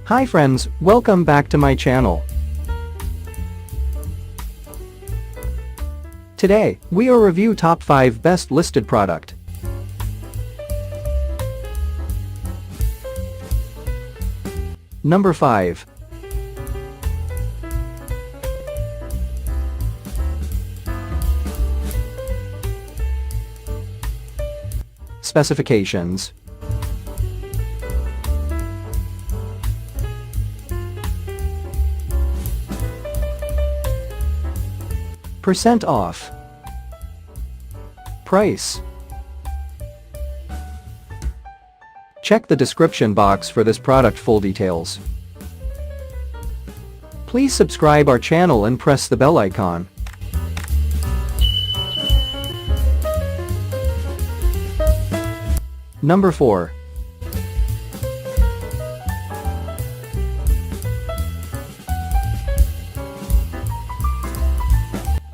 Hi friends, welcome back to my channel. Today, we will review top 5 best listed product. Number 5. Specifications. Percent off. Price. Check the description box for this product full details. Please subscribe our channel and press the bell icon. Number 4.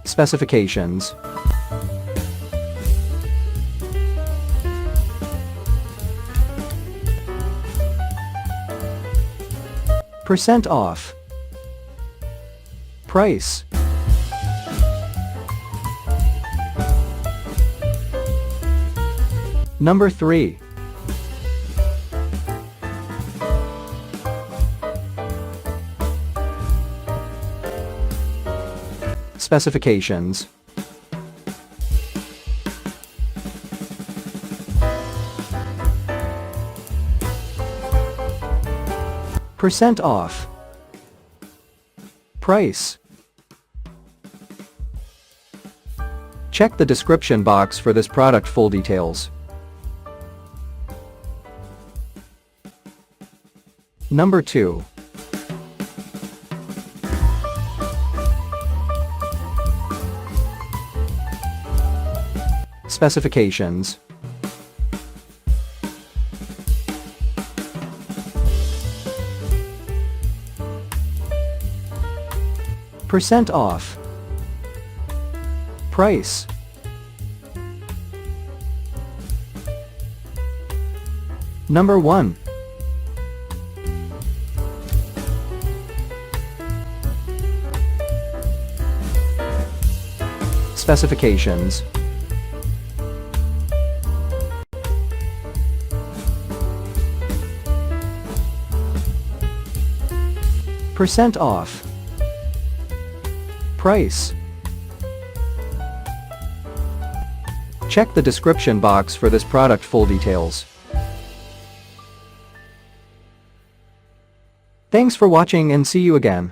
Specifications. Percent off. Price. Number 3. Specifications. Percent off. Price. Check the description box for this product full details. Number 2. Specifications. Percent off. Price. Number 1. Specifications. Percent off. Price. Check the description box for this product full details. Thanks for watching and see you again.